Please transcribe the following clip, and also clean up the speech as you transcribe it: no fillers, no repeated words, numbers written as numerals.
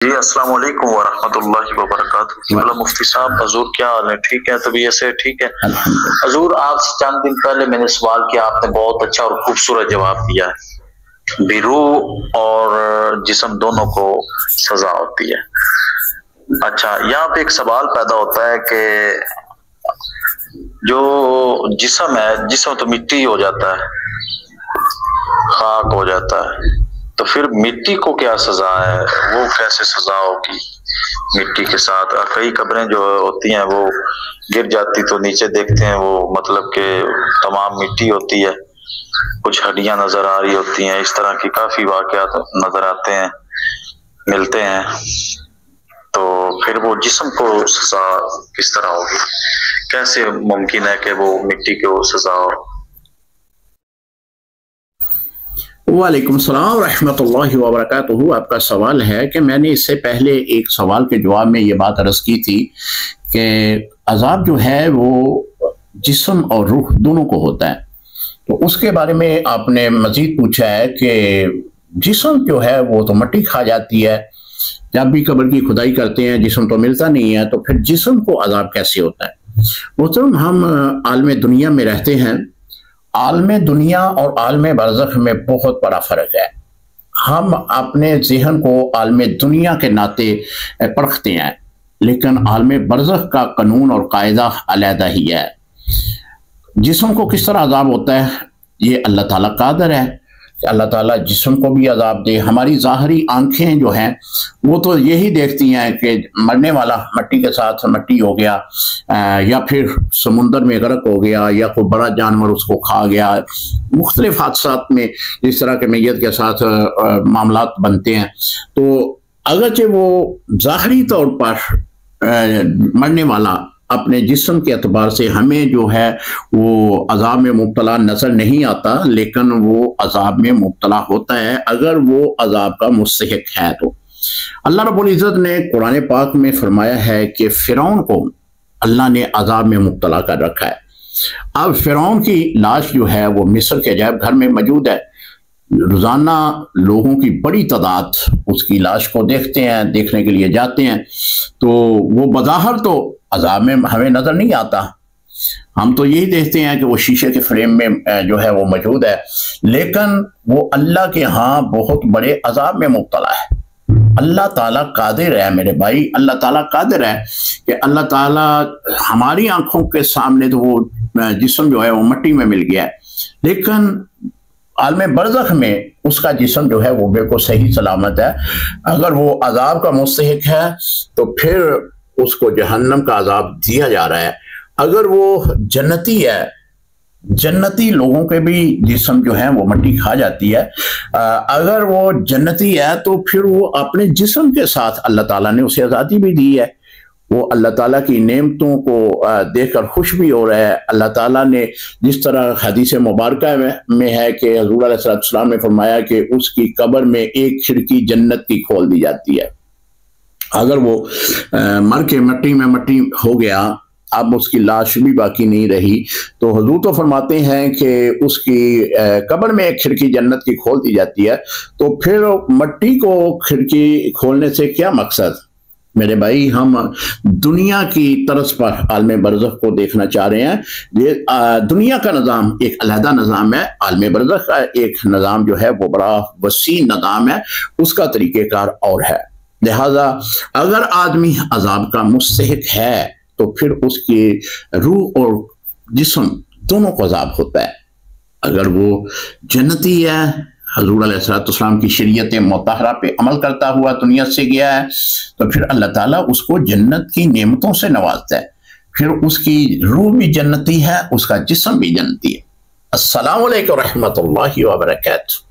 جی السلام علیکم ورحمۃ اللہ وبرکاتہ۔ مفتی صاحب، حضور کیا حال ہے؟ ٹھیک ہے؟ طبیعت سے ٹھیک ہے؟ حضور آپ سے چند دن پہلے میں نے سوال کیا، آپ نے بہت اچھا اور خوبصورت جواب دیا ہے۔ بھی روح اور جسم دونوں کو سزا ہوتی ہے۔ اچھا، یہاں پہ ایک سوال پیدا ہوتا ہے کہ جو جسم ہے، جسم تو مٹی ہو جاتا ہے، خاک ہو جاتا ہے، تو پھر مٹی کو کیا سزا ہے؟ وہ کیسے سزا ہوگی مٹی کے ساتھ؟ کئی قبریں جو ہوتی ہیں وہ گر جاتی تو نیچے دیکھتے ہیں وہ مطلب کہ تمام مٹی ہوتی ہے، کچھ ہڈیاں نظر آ رہی ہوتی ہیں، اس طرح کی کافی واقعات نظر آتے ہیں، ملتے ہیں۔ تو پھر وہ جسم کو سزا کس طرح ہوگی؟ کیسے ممکن ہے کہ وہ مٹی کو سزا ہو؟ وعلیکم السلام ورحمۃ اللہ وبرکاتہ۔ آپ کا سوال ہے کہ میں نے اس سے پہلے ایک سوال کے جواب میں یہ بات عرض کی تھی کہ عذاب جو ہے وہ جسم اور روح دونوں کو ہوتا ہے، تو اس کے بارے میں آپ نے مزید پوچھا ہے کہ جسم جو ہے وہ تو مٹی کھا جاتی ہے، جب بھی قبر کی کھدائی کرتے ہیں جسم تو ملتا نہیں ہے، تو پھر جسم کو عذاب کیسے ہوتا ہے؟ محترم، ہم عالم دنیا میں رہتے ہیں۔ عالم دنیا اور عالم برزخ میں بہت بڑا فرق ہے۔ ہم اپنے ذہن کو عالم دنیا کے ناطے پرکھتے ہیں، لیکن عالم برزخ کا قانون اور قاعدہ علیحدہ ہی ہے۔ جسم کو کس طرح عذاب ہوتا ہے یہ اللہ تعالیٰ قادر ہے کہ اللہ تعالیٰ جسم کو بھی عذاب دے۔ ہماری ظاہری آنکھیں جو ہیں وہ تو یہی دیکھتی ہیں کہ مرنے والا مٹی کے ساتھ مٹی ہو گیا، یا پھر سمندر میں غرق ہو گیا، یا کوئی بڑا جانور اس کو کھا گیا۔ مختلف حادثات میں جس طرح کے میت کے ساتھ معاملات بنتے ہیں، تو اگرچہ وہ ظاہری طور پر مرنے والا اپنے جسم کے اعتبار سے ہمیں جو ہے وہ عذاب میں مبتلا نظر نہیں آتا، لیکن وہ عذاب میں مبتلا ہوتا ہے اگر وہ عذاب کا مستحق ہے۔ تو اللہ رب العزت نے قرآن پاک میں فرمایا ہے کہ فرعون کو اللہ نے عذاب میں مبتلا کر رکھا ہے۔ اب فرعون کی لاش جو ہے وہ مصر کے عجائب گھر میں موجود ہے۔ روزانہ لوگوں کی بڑی تعداد اس کی لاش کو دیکھنے کے لیے جاتے ہیں، تو وہ بظاہر تو عذاب میں ہمیں نظر نہیں آتا، ہم تو یہی دیکھتے ہیں کہ وہ شیشے کے فریم میں جو ہے وہ موجود ہے، لیکن وہ اللہ کے ہاں بہت بڑے عذاب میں مبتلا ہے۔ اللہ تعالیٰ قادر ہے میرے بھائی، اللہ تعالیٰ قادر ہے کہ اللہ تعالیٰ ہماری آنکھوں کے سامنے تو وہ جسم جو ہے وہ مٹی میں مل گیا ہے، لیکن عالم برزخ میں اس کا جسم جو ہے وہ بالکل صحیح سلامت ہے۔ اگر وہ عذاب کا مستحق ہے تو پھر اس کو جہنم کا عذاب دیا جا رہا ہے۔ اگر وہ جنتی ہے، جنتی لوگوں کے بھی جسم جو ہیں وہ مٹی کھا جاتی ہے، اگر وہ جنتی ہے تو پھر وہ اپنے جسم کے ساتھ اللہ تعالیٰ نے اسے آزادی بھی دی ہے، وہ اللہ تعالیٰ کی نعمتوں کو دیکھ کر خوش بھی ہو رہا ہے۔ اللہ تعالیٰ نے جس طرح حدیث مبارکہ میں ہے کہ حضور علیہ السلام نے فرمایا کہ اس کی قبر میں ایک کھڑکی جنت کی کھول دی جاتی ہے۔ اگر وہ مر کے مٹی میں مٹی ہو گیا، اب اس کی لاش بھی باقی نہیں رہی، تو حضور تو فرماتے ہیں کہ اس کی قبر میں ایک کھڑکی جنت کی کھول دی جاتی ہے۔ تو پھر مٹی کو کھڑکی کھولنے سے کیا مقصد؟ میرے بھائی، ہم دنیا کی طرز پر عالم برزخ کو دیکھنا چاہ رہے ہیں۔ یہ دنیا کا نظام ایک علیحدہ نظام ہے، عالم برزخ کا ایک نظام جو ہے وہ بڑا وسیع نظام ہے، اس کا طریقہ کار اور ہے۔ لہذا اگر آدمی عذاب کا مستحق ہے تو پھر اس کی روح اور جسم دونوں کو عذاب ہوتا ہے۔ اگر وہ جنتی ہے، حضور علیہ السلام کی شریعت مطہرہ پہ عمل کرتا ہوا دنیا سے گیا ہے، تو پھر اللہ تعالیٰ اس کو جنت کی نعمتوں سے نوازتا ہے، پھر اس کی روح بھی جنتی ہے، اس کا جسم بھی جنتی ہے۔ السلام علیکم ورحمۃ اللہ وبرکاتہ۔